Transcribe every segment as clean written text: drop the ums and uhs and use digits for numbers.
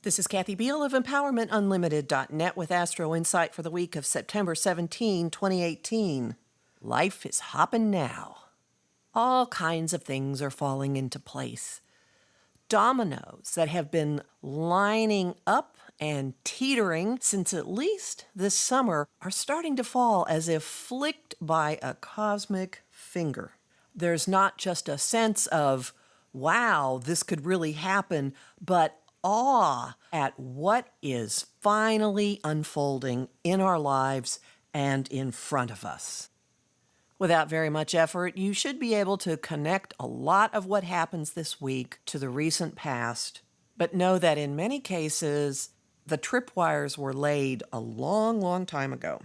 This is Kathy Biehl of Empowermentunlimited.net with Astro-Insight for the week of September 17, 2018. Life is hopping now. All kinds of things are falling into place. Dominoes that have been lining up and teetering since at least this summer are starting to fall as if flicked by a cosmic finger. There's not just a sense of, wow, this could really happen, but awe at what is finally unfolding in our lives and in front of us. Without very much effort, you should be able to connect a lot of what happens this week to the recent past, but know that in many cases, the tripwires were laid a long, long time ago.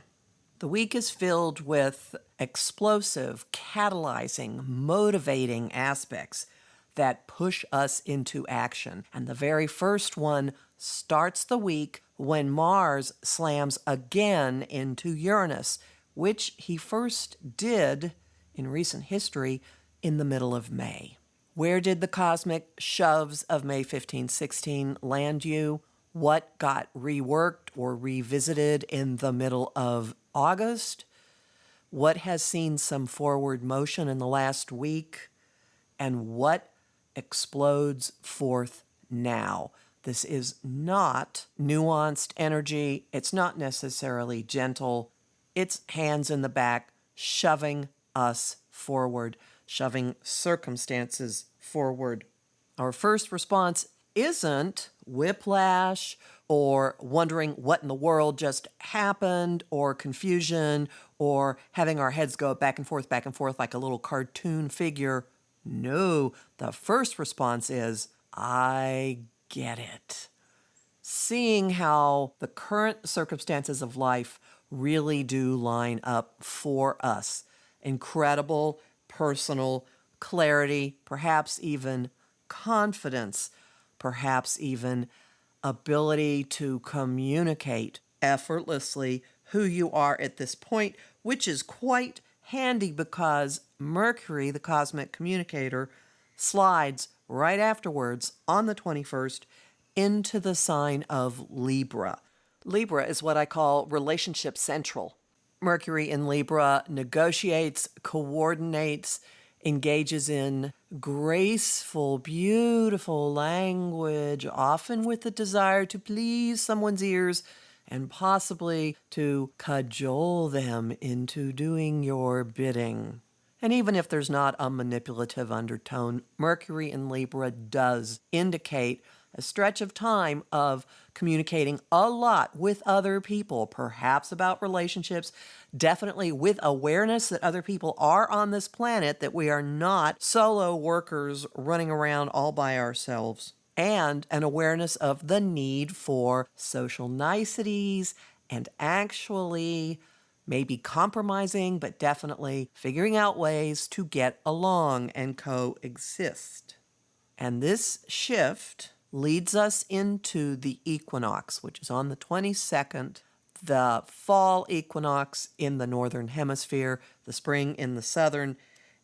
The week is filled with explosive, catalyzing, motivating aspects that push us into action. And the very first one starts the week when Mars slams again into Uranus, which he first did in recent history in the middle of May. Where did the cosmic shoves of May 15-16 land you? What got reworked or revisited in the middle of August? What has seen some forward motion in the last week? And what explodes forth now? This is not nuanced energy. It's not necessarily gentle. It's hands in the back, shoving us forward, shoving circumstances forward. Our first response isn't whiplash or wondering what in the world just happened or confusion or having our heads go back and forth like a little cartoon figure. No, the first response is, I get it. Seeing how the current circumstances of life really do line up for us. Incredible personal clarity, perhaps even confidence, perhaps even ability to communicate effortlessly who you are at this point, which is quite handy because Mercury, the cosmic communicator, slides right afterwards on the 21st into the sign of Libra. Libra is what I call relationship central. Mercury in Libra negotiates, coordinates, engages in graceful, beautiful language, often with the desire to please someone's ears and possibly to cajole them into doing your bidding. And even if there's not a manipulative undertone, Mercury in Libra does indicate a stretch of time of communicating a lot with other people, perhaps about relationships, definitely with awareness that other people are on this planet, that we are not solo workers running around all by ourselves, and an awareness of the need for social niceties and actually maybe compromising, but definitely figuring out ways to get along and coexist. And this shift leads us into the equinox, which is on the 22nd, the fall equinox in the northern hemisphere, the spring in the southern,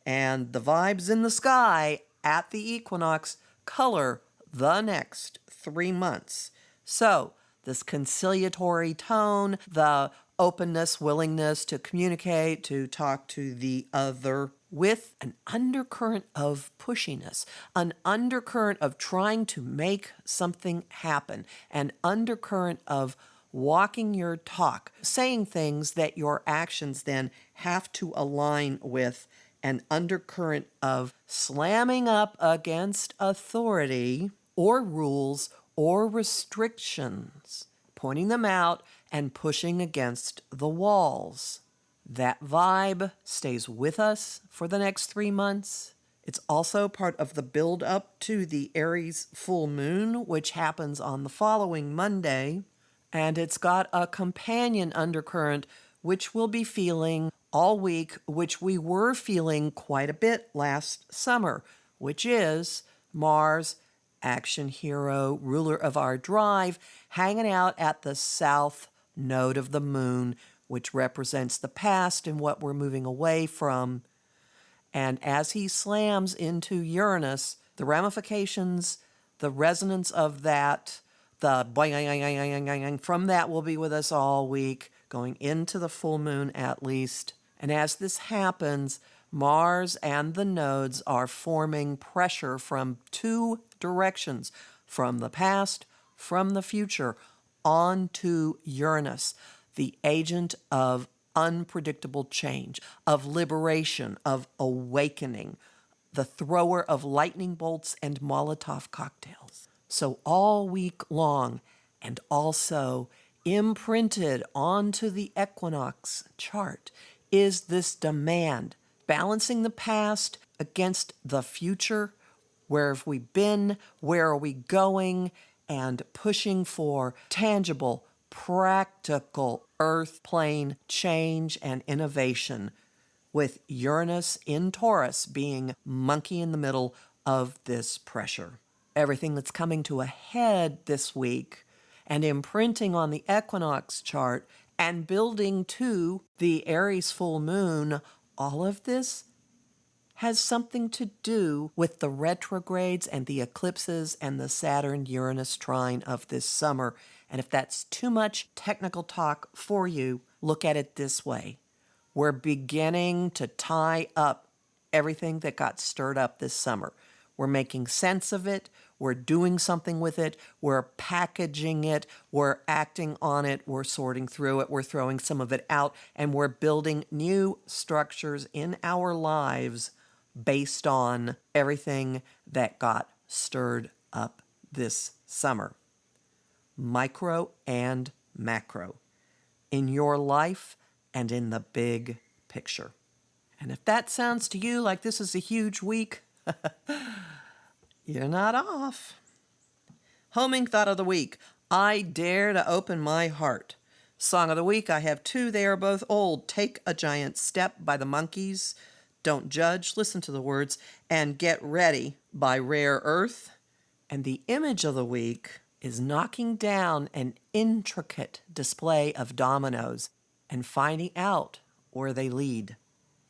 and the vibes in the sky at the equinox color the next 3 months. So this conciliatory tone, the openness, willingness to communicate, to talk to the other, with an undercurrent of pushiness, an undercurrent of trying to make something happen, an undercurrent of walking your talk, saying things that your actions then have to align with, an undercurrent of slamming up against authority or rules or restrictions, pointing them out and pushing against the walls. That vibe stays with us for the next 3 months. It's also part of the build up to the Aries full moon, which happens on the following Monday. And it's got a companion undercurrent, which we'll be feeling all week, which we were feeling quite a bit last summer, which is Mars, action hero, ruler of our drive, hanging out at the south node of the moon, which represents the past and what we're moving away from. And as he slams into Uranus, the ramifications, the resonance of that, The boing from that will be with us all week, going into the full moon at least. And as this happens, Mars and the nodes are forming pressure from two directions, from the past, from the future, onto Uranus, the agent of unpredictable change, of liberation, of awakening, the thrower of lightning bolts and Molotov cocktails. So all week long, and also imprinted onto the equinox chart, is this demand, balancing the past against the future. Where have we been? Where are we going? And pushing for tangible, practical earth plane change and innovation, with Uranus in Taurus being monkey in the middle of this pressure. Everything that's coming to a head this week and imprinting on the equinox chart and building to the Aries full moon, all of this has something to do with the retrogrades and the eclipses and the Saturn-Uranus trine of this summer. And if that's too much technical talk for you, look at it this way. We're beginning to tie up everything that got stirred up this summer. We're making sense of it. We're doing something with it. We're packaging it. We're acting on it. We're sorting through it. We're throwing some of it out. And we're building new structures in our lives based on everything that got stirred up this summer. Micro and macro. In your life and in the big picture. And if that sounds to you like this is a huge week, you're not off. Homing thought of the week. I dare to open my heart. Song of the week, I have two. They are both old. Take a Giant Step by the Monkees. Don't Judge, listen to the words. And Get Ready by Rare Earth. And the image of the week is knocking down an intricate display of dominoes and finding out where they lead.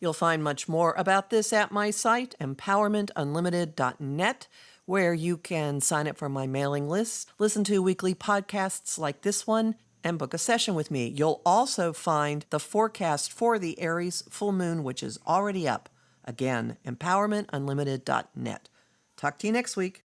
You'll find much more about this at my site, Empowermentunlimited.net, where you can sign up for my mailing list, listen to weekly podcasts like this one, and book a session with me. You'll also find the forecast for the Aries full moon, which is already up. Again, Empowermentunlimited.net. Talk to you next week.